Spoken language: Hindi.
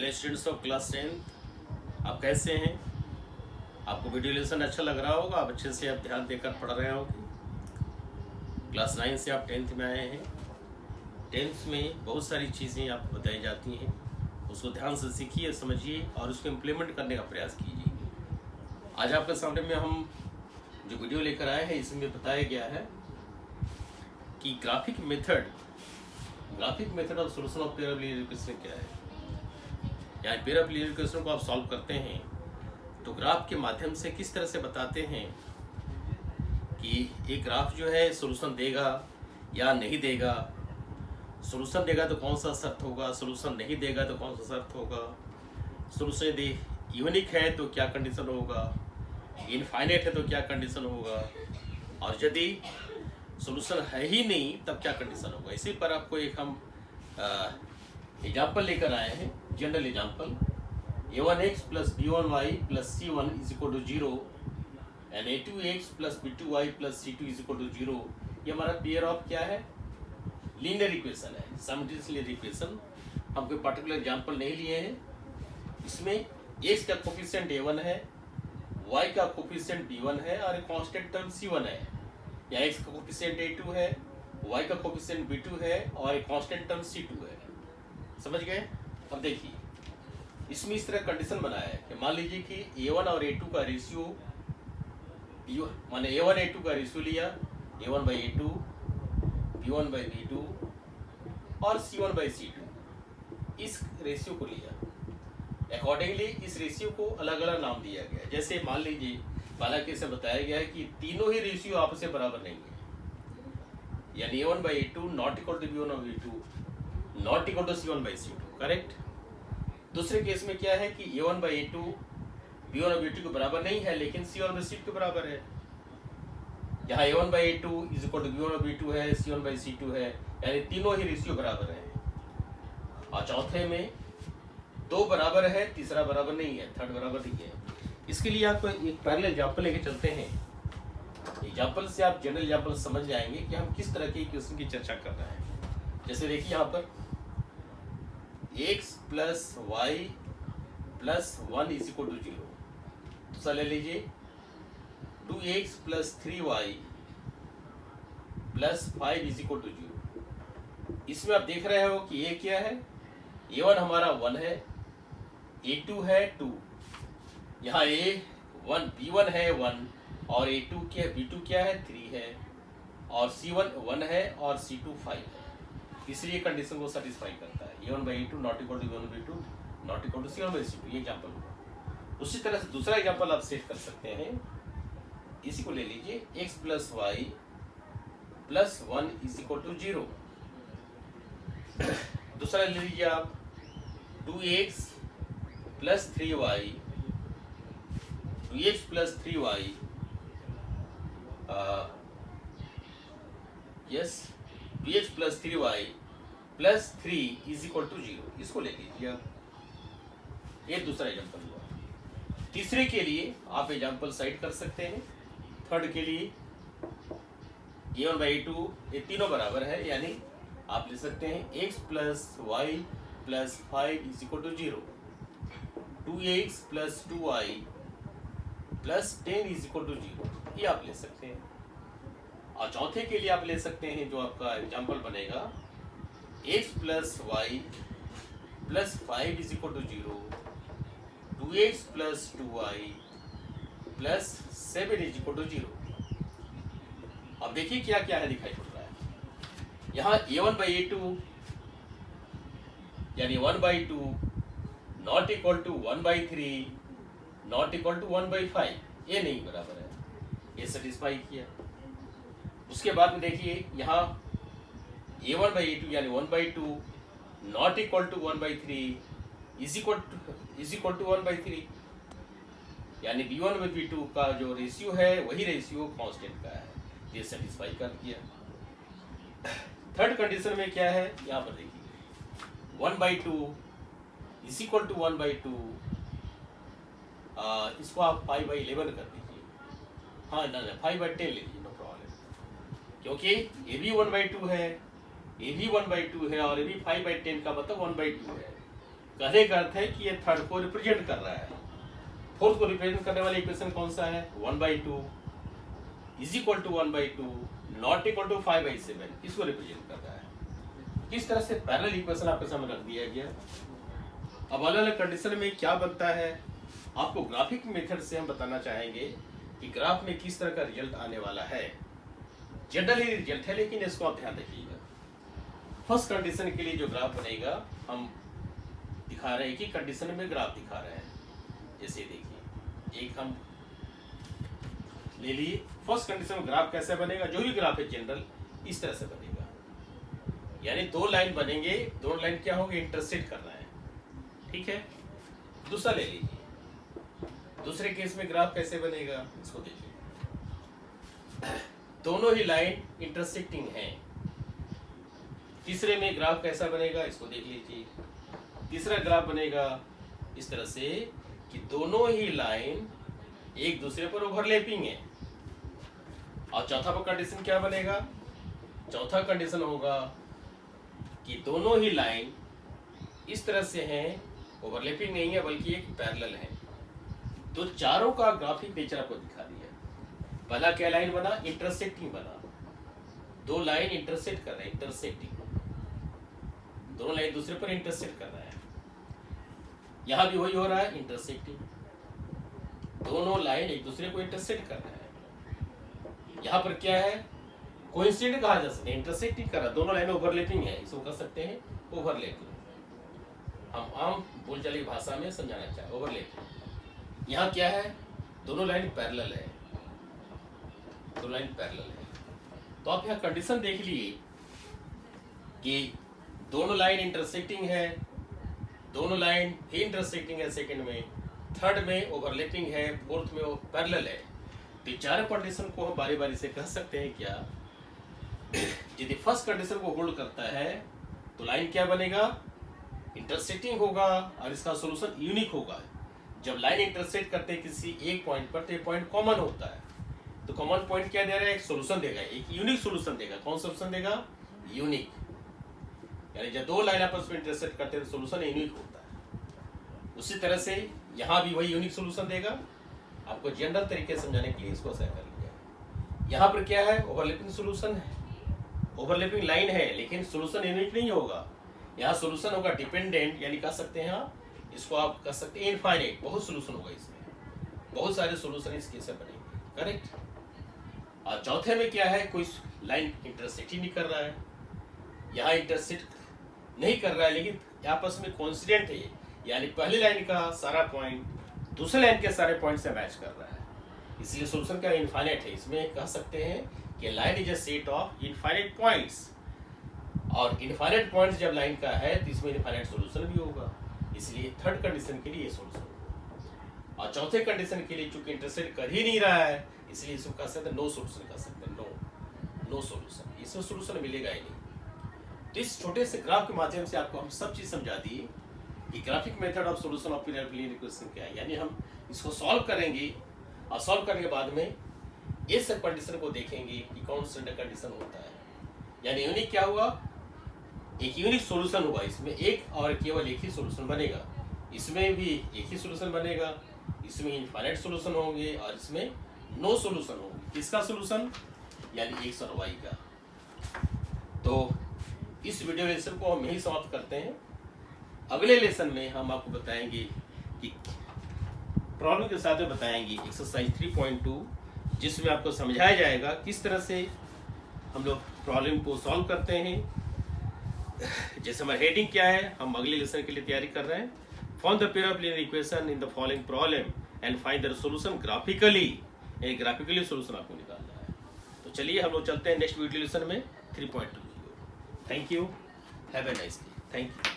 Hello students of class 10th, आप कैसे हैं? आपको वीडियो लेसन अच्छा लग रहा होगा, आप अच्छे से आप ध्यान देकर पढ़ रहे होंगे। क्लास 9 से आप 10th में आए हैं। 10th में बहुत सारी चीज़ें आपको बताई जाती हैं, उसको ध्यान से सीखिए, समझिए और उसको इम्प्लीमेंट करने का प्रयास कीजिए। आज आपके सामने में हम जो वीडियो लेकर आए हैं, इसमें बताया गया है कि graphic method of solution of pair of linear equation क्या है। यहाँ पेयर ऑफ लीनियर इक्वेशन को आप सॉल्व करते हैं तो ग्राफ के माध्यम से किस तरह से बताते हैं कि एक ग्राफ जो है सोल्यूशन देगा या नहीं देगा। सोल्यूशन देगा तो कौन सा शर्त होगा, सोल्यूशन नहीं देगा तो कौन सा शर्त होगा। सोल्यूशन दे यूनिक है तो क्या कंडीशन होगा, इनफाइनाइट है तो क्या कंडीशन होगा, और यदि सोल्यूशन है ही नहीं तब क्या कंडीशन होगा। इसी पर आपको एक हम एग्जाम्पल लेकर आए हैं, general example. a1x plus b1y plus c1 is equal to 0 and a2x plus b2y plus c2 is equal to 0। ये हमारा पेयर ऑफ क्या है, लीनियर इक्वेशन है, साइमल्टेनियस लीनियर इक्वेशन। हम कोई पर्टिकुलर एग्जाम्पल नहीं लिए हैं। इसमें x का कोफिशिएंट a1 है, y का कोफिशिएंट b1 है और एक कांस्टेंट टर्म c1 है। या x का कोफिशिएंट a2 है, y का कोफिशिएंट b2 है और एक कांस्टेंट टर्म c2 है। समझ गए? अब देखिए, इसमें इस तरह कंडीशन बनाया है कि मान लीजिए कि a1 और a2 का रेशियो, माने a1 a2 का रेशियो लिया, a1 by a2, b1 by b2 और c1 by c2, इस रेशियो को लिया। अकॉर्डिंगली इस रेशियो को अलग अलग नाम दिया गया। जैसे मान लीजिए पहला केस में बताया गया है कि तीनों ही रेशियो आपस से बराबर नहीं है, यानी a1 by a2 not equal to b1 by b2 not equal to c1 by c2, correct. दूसरे केस में क्या है कि a1 by a2 b1 by b2 के बराबर नहीं है लेकिन c1 by c2 के बराबर है। यहाँ a1 by a2 is equal to b1 by b2 है, c1 by c2 है, यानी तीनों ही रेशियो बराबर है। और चौथे में दो बराबर है, तीसरा बराबर नहीं है, थर्ड बराबर नहीं है। इसके लिए आपको एक पैरेलल एग्जाम्पल लेके चलते हैं। एग्जाम्पल से आप जनरल एग्जाम्पल समझ जाएंगे कि हम किस तरह के इक्वेशन की चर्चा कर रहे हैं। जैसे देखिए यहाँ पर x plus y plus 1 is equal to 0। दूसरा ले लीजिए 2x plus 3y plus 5 is equal to 0। इसमें आप देख रहे हो कि ये क्या है, a1 हमारा 1 है, a2 है 2, यहाँ a1 b1 है 1 और a2 क्या, b2 क्या है 3 है और c1 1 है और c2 5 है। इसलिए कंडीशन को सेटिस्फाई करता है। a1 by a2 not equal to b1 by b2 not equal to c1 by c2, ये एग्जाम्पल हुआ। उसी तरह से दूसरा एग्जाम्पल आप सेट कर सकते हैं। इसी को ले लीजिए x plus y plus 1 is equal to 0। दूसरा ले लीजिए आप 2x plus 3y, 2x plus 3y, yes 2x plus 3y plus 3 is equal to 0। इसको ले लीजिए आप। ये दूसरा एग्जाम्पल हुआ। तीसरे के लिए आप एग्जाम्पल साइड कर सकते हैं। थर्ड के लिए a1 by a2 ये तीनों बराबर है, यानी आप ले सकते हैं x plus y plus 5 is equal to 0, 2x plus 2y plus 10 is equal to 0, ये आप ले सकते हैं। और चौथे के लिए आप ले सकते हैं, जो आपका एग्जाम्पल बनेगा x plus y plus 5 is equal to 0, 2x plus 2y plus 7 is equal to 0। अब देखिए क्या क्या है दिखाई पड़ रहा है। यहाँ a1 by a2 यानी 1 by 2 not equal to 1 by 3 not equal to 1 by 5, ये नहीं बराबर है, ये सेटिस्फाई किया। उसके बाद में देखिए यहाँ a1 by a2 यानी 1 by 2 not equal to 1 by 3 is equal to 1 by 3, यानी b1 by b2 का जो रेशियो है वही रेशियो कांस्टेंट का है, ये सेटिस्फाई कर दिया। थर्ड कंडीशन में क्या है, यहाँ पर देखिए 1 by 2 is equal to 1 by 2, इसको आप 5 by 11 कर दीजिए। हाँ ना 5 by 10 ले लीजिए, नो प्रॉब्लम, क्योंकि ये भी 1 by 2 है, ये भी 1 by 2 है और ये भी 5 by 10 का मतलब 1 by 2 है। कहने का अर्थ है कि ये थर्ड को रिप्रेजेंट कर रहा है। फोर्थ को रिप्रेजेंट करने वाला इक्वेशन कौन सा है? 1/2 is equal to 1/2 not equal to 5/7, इसको रिप्रेजेंट कर रहा है। किस तरह से पैरेलल इक्वेशन आपके सामने रख दिया गया। अब अलग अलग कंडीशन में क्या बनता है, आपको ग्राफिक मेथड से हम बताना चाहेंगे कि ग्राफ में किस तरह का रिजल्ट आने वाला है। जनरली रिजल्ट है, लेकिन इसको आप ध्यान रखिएगा। फर्स्ट कंडीशन के लिए जो ग्राफ बनेगा, हम दिखा रहे हैं कि कंडीशन में ग्राफ दिखा रहे हैं। जैसे देखिए, एक हम ले लिए, फर्स्ट कंडीशन में ग्राफ कैसे बनेगा, जो भी ग्राफ है जनरल इस तरह से बनेगा, यानी दो लाइन बनेंगे, दोनों लाइन क्या होंगे, इंटरसेक्ट कर रहे हैं, ठीक है। दूसरा ले लीजिए, दूसरे केस में ग्राफ कैसे बनेगा, इसको देखिए, दोनों ही लाइन इंटरसेक्टिंग हैं। तीसरे में ग्राफ कैसा बनेगा, इसको देख लीजिए। तीसरा ग्राफ बनेगा इस तरह से कि दोनों ही लाइन एक दूसरे पर ओवरलैपिंग है। और चौथा कंडीशन क्या बनेगा, चौथा कंडीशन होगा कि दोनों ही लाइन इस तरह से हैं, ओवरलैपिंग नहीं है बल्कि एक पैरेलल है। तो चारों का ग्राफिक नेचर आपको दिखा दिया। पहला क्या लाइन बना, इंटरसेक्टिंग बना, दो लाइन इंटरसेक्ट कर रहे हैं, इंटरसेक्टिंग, दोनों लाइन दूसरे पर इंटरसेक्ट कर रहा है। यहां भी वही हो रहा है, इंटरसेक्टिंग, दोनों लाइन एक दूसरे को इंटरसेक्ट कर रहे हैं। यहाँ पर क्या है, कोइंसिडेंट कहा जा सकता है, इंटरसेक्टिंग कर रहा है, दोनों लाइन ओवरलैपिंग है, इसको कह सकते हैं ओवरलैपिंग। हम आम बोलचाली भाषा में समझाना चाहे ओवरलैपिंग। यहाँ क्या है, दोनों लाइन पैरेलल है, दोनों लाइन पैरेलल है। तो आप यहाँ कंडीशन देख लिए कि दोनों लाइन इंटरसेक्टिंग है, दोनों लाइन ही इंटरसेक्टिंग है सेकंड में, थर्ड में ओवरलैपिंग है, फोर्थ में वो पैरेलल है। तो चार कंडीशन को हम बारी बारी से कह सकते हैं क्या, यदि फर्स्ट कंडीशन को होल्ड करता है तो लाइन क्या बनेगा, इंटरसेक्टिंग होगा और इसका सॉल्यूशन यूनिक होगा। जब लाइन इंटरसेक्ट करते हैं किसी एक पॉइंट पर तो एक पॉइंट कॉमन होता है, तो कॉमन पॉइंट क्या दे रहा है, एक सॉल्यूशन देगा, एक यूनिक सॉल्यूशन देगा। कौन सॉल्यूशन देगा, यूनिक, यानी जब दो लाइन आपस में इंटरसेक्ट करते हैं तो सॉल्यूशन यूनिक होता है। उसी तरह से यहाँ भी वही यूनिक सॉल्यूशन देगा। आपको जनरल तरीके से समझाने के लिए इसको ऐसा कर लिया। यहाँ पर क्या है, ओवरलैपिंग सॉल्यूशन है, ओवरलैपिंग लाइन है, लेकिन सॉल्यूशन यूनिक नहीं होगा। यहाँ सॉल्यूशन होगा डिपेंडेंट, यानी कह सकते हैं आप इसको, आप कह सकते हैं इनफाइनाइट, बहुत सॉल्यूशन होगा इसमें, बहुत सारे सॉल्यूशन इस केस में बनेंगे, करेक्ट। और चौथे में क्या है, कोई लाइन इंटरसेक्ट ही नहीं कर रहा है, यहाँ इंटरसेक्ट नहीं कर रहा है लेकिन आपस में कोइंसिडेंट है, यानी पहली लाइन का सारा पॉइंट दूसरे लाइन के सारे पॉइंट से मैच कर रहा है, इसलिए सॉल्यूशन का इनफाइनाइट है। इसमें कह सकते हैं कि line is a set of infinite points, और इनफाइनाइट पॉइंट्स जब लाइन का है तो इसमें इनफाइनाइट सॉल्यूशन भी होगा, इसलिए थर्ड कंडीशन के लिए ये सॉल्यूशन होगा। और चौथे कंडीशन के लिए चूंकि इंटरसेक्ट कर ही नहीं रहा है, इसलिए इसको कह सकते हैं नो सॉल्यूशन, कह सकते हैं नो सॉल्यूशन, इसमें सॉल्यूशन मिलेगा ही नहीं। तो इस छोटे से ग्राफ के माध्यम से आपको हम सब चीज समझा दिए कि graphic method of solution of linear equation क्या है। यानी हम इसको सॉल्व करेंगे और सॉल्व करने के बाद में इस कंडीशन को देखेंगे कि कौन सा कंडीशन होता है, यानी यूनिक क्या हुआ, एक यूनिक सॉल्यूशन हुआ, इसमें एक और केवल एक ही सॉल्यूशन बनेगा, इसमें भी एक ही सॉल्यूशन बनेगा, इसमें इनफाइनाइट सॉल्यूशन होंगे और इसमें नो सॉल्यूशन होंगे। किसका सॉल्यूशन, यानी एक्स और वाई का। तो इस वीडियो लेसन को हम यही समाप्त करते हैं। अगले लेसन में हम आपको बताएंगे कि प्रॉब्लम के साथ में बताएंगे एक्सरसाइज 3.2, जिसमें आपको समझाया जाएगा किस तरह से हम लोग प्रॉब्लम को सॉल्व करते हैं। जैसे हमारा हेडिंग क्या है, हम अगले लेसन के लिए तैयारी कर रहे हैं, find the pair of linear equation in the following problem and find the solution graphically, यानी ग्राफिकली सॉल्यूशन आपको निकालना है। तो चलिए हम लोग चलते हैं नेक्स्ट वीडियो लेसन में 3.2। Thank you. Have a nice day. Thank you.